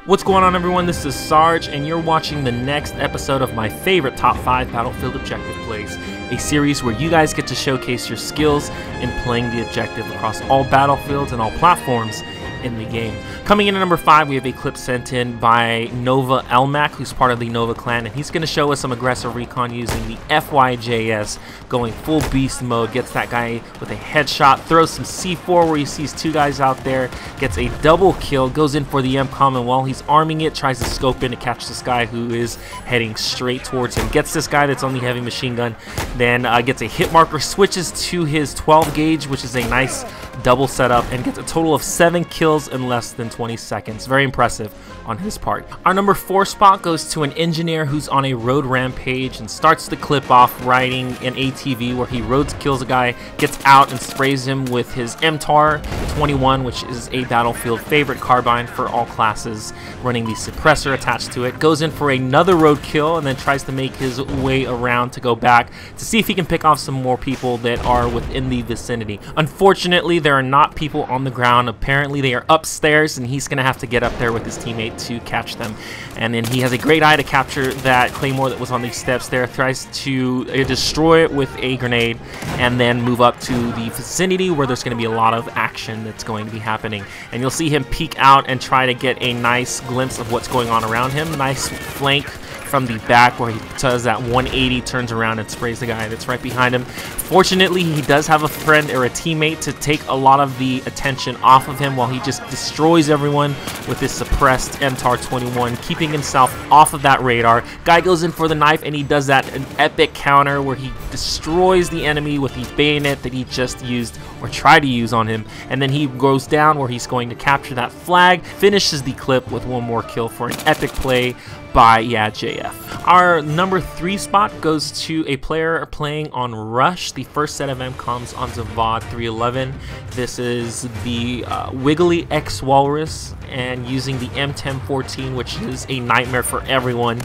What's going on, everyone? This is Sarge, and you're watching the next episode of my favorite top 5 Battlefield objective plays, a series where you guys get to showcase your skills in playing the objective across all battlefields and all platforms in the game. Coming in at number 5, we have a clip sent in by Nova Elmac, who's part of the Nova clan, and he's going to show us some aggressive recon using the FYJS, going full beast mode, gets that guy with a headshot, throws some C4 where he sees two guys out there, gets a double kill, goes in for the MCOM, and while he's arming it, tries to scope in to catch this guy who is heading straight towards him. Gets this guy that's on the heavy machine gun, then gets a hit marker, switches to his 12 gauge, which is a nice double setup, and gets a total of 7 kills in less than 20 seconds. Very impressive on his part. Our number 4 spot goes to an engineer who's on a road rampage and starts the clip off riding an ATV where he roads kills a guy, gets out and sprays him with his MTAR 21, which is a Battlefield favorite carbine for all classes, running the suppressor attached to it. Goes in for another road kill and then tries to make his way around to go back to see if he can pick off some more people that are within the vicinity. Unfortunately, there are not people on the ground. Apparently they are upstairs, and he's gonna have to get up there with his teammate to catch them. And then he has a great eye to capture that claymore that was on these steps there, tries to destroy it with a grenade, and then move up to the vicinity where there's going to be a lot of action that's going to be happening. And you'll see him peek out and try to get a nice glimpse of what's going on around him. Nice flank from the back where he does that 180, turns around and sprays the guy that's right behind him. Fortunately, he does have a friend or a teammate to take a lot of the attention off of him while he just destroys everyone with his suppressed MTAR 21, keeping himself off of that radar. Guy goes in for the knife, and he does an epic counter where he destroys the enemy with the bayonet that he just used or tried to use on him, and then he goes down where he's going to capture that flag, finishes the clip with one more kill for an epic play by JF. Our number 3 spot goes to a player playing on Rush, the first set of MCOMs on Zavad 311. This is the Wiggly X Walrus, and using the M1014, which is a nightmare for everyone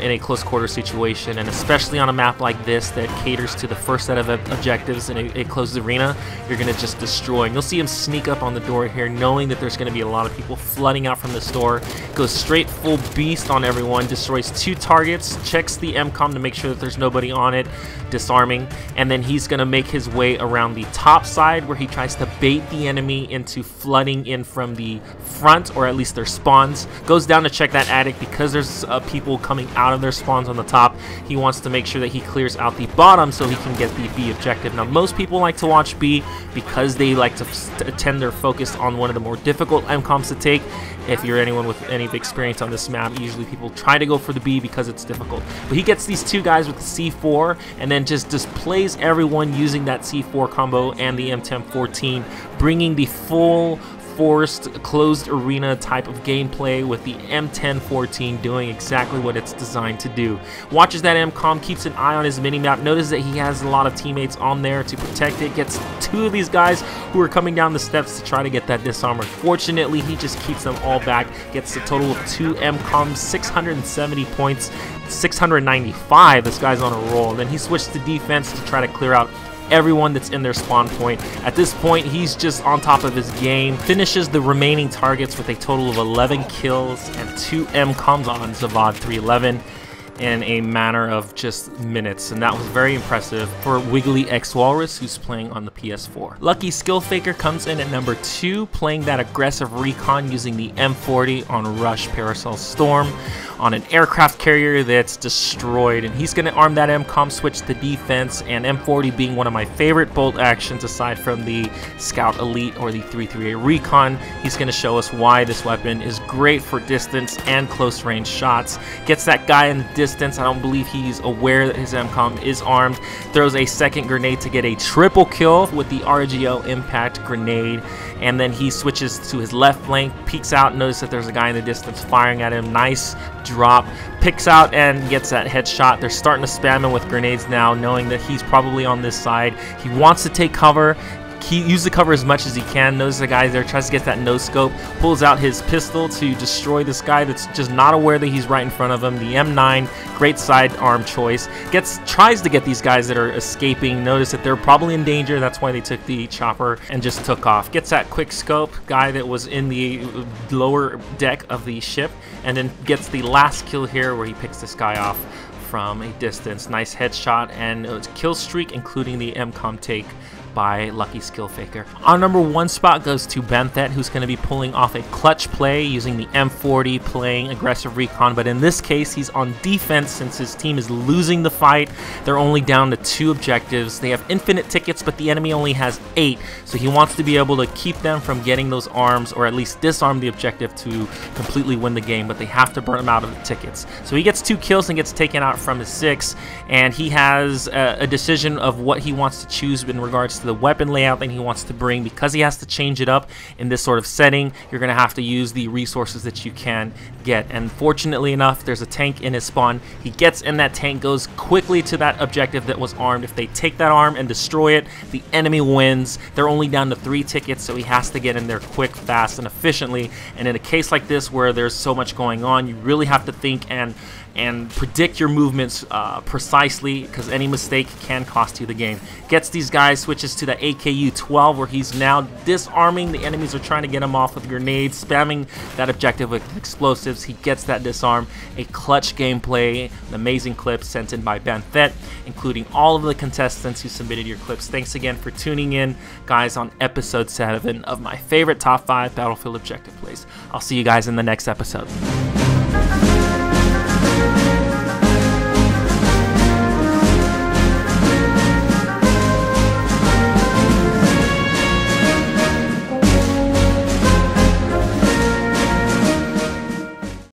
in a close quarter situation, and especially on a map like this that caters to the first set of objectives in a closed arena. You're going to just destroy, and you'll see him sneak up on the door here knowing that there's going to be a lot of people flooding out from this door. Goes straight full beast on everyone, destroys 2 targets, checks the MCOM to make sure that there's nobody on it, disarming, and then he's going to make his way around the top side where he tries to bait the enemy into flooding in from the front, or at least their spawns. Goes down to check that attic because there's people coming out of their spawns on the top. He wants to make sure that he clears out the bottom so he can get the B objective. Now, most people like to watch B because they like to tend their focus on one of the more difficult MCOMs to take. If you're anyone with any experience on this map, usually people try to go for the B because it's difficult. But he gets these 2 guys with the C4 and then just displays everyone using that C4 combo and the M1014, bringing the full forced closed arena type of gameplay with the M1014 doing exactly what it's designed to do. Watches that MCOM, keeps an eye on his minimap, notices that he has a lot of teammates on there to protect it, gets 2 of these guys who are coming down the steps to try to get that disarmor. Fortunately, he just keeps them all back, gets a total of 2 MCOMs, 670 points, 695. This guy's on a roll. And then he switched to defense to try to clear out everyone that's in their spawn point. At this point, he's just on top of his game, finishes the remaining targets with a total of 11 kills and 2 MCOMs on Zavad 311 in a matter of just minutes, and that was very impressive for Wiggly X Walrus, who's playing on the PS4. Lucky Skill Faker comes in at number 2, playing that aggressive recon using the M40 on Rush Parasol Storm on an aircraft carrier that's destroyed, and he's going to arm that MCOM, switch to defense, and M40 being one of my favorite bolt actions aside from the Scout Elite or the 338 Recon. He's going to show us why this weapon is great for distance and close range shots. Gets that guy in the distance. I don't believe he's aware that his MCOM is armed. Throws a second grenade to get a triple kill with the RGL impact grenade, and then he switches to his left flank, peeks out, notices that there's a guy in the distance firing at him. Nice drop, picks out and gets that headshot. They're starting to spam him with grenades now, knowing that he's probably on this side. He wants to take cover, use the cover as much as he can. Notice the guy there tries to get that no scope, pulls out his pistol to destroy this guy that's just not aware that he's right in front of him. The M9, great sidearm choice. Tries to get these guys that are escaping. Notice that they're probably in danger. That's why they took the chopper and just took off. Gets that quick scope guy that was in the lower deck of the ship, and then gets the last kill here where he picks this guy off from a distance. Nice headshot and a kill streak, including the MCOM take by Lucky Skill Faker. Our number 1 spot goes to Benthet, who's going to be pulling off a clutch play using the M40, playing aggressive recon, but in this case he's on defense since his team is losing the fight. They're only down to 2 objectives. They have infinite tickets, but the enemy only has 8, so he wants to be able to keep them from getting those arms, or at least disarm the objective to completely win the game, but they have to burn them out of the tickets. So he gets 2 kills and gets taken out from his 6, and he has a decision of what he wants to choose in regards to the weapon layout that he wants to bring. Because he has to change it up in this sort of setting, you're going to have to use the resources that you can get, and fortunately enough, there's a tank in his spawn. He gets in that tank, goes quickly to that objective that was armed. If they take that arm and destroy it, the enemy wins. They're only down to 3 tickets, so he has to get in there quick, fast, and efficiently. And in a case like this where there's so much going on, you really have to think and predict your movements precisely, because any mistake can cost you the game. Gets these guys, switches to the AKU-12 where he's now disarming. The enemies are trying to get him off with grenades, spamming that objective with explosives. He gets that disarm. A clutch gameplay, an amazing clip sent in by Benthet, including all of the contestants who submitted your clips. Thanks again for tuning in, guys, on episode 7 of my favorite top 5 Battlefield objective plays. I'll see you guys in the next episode.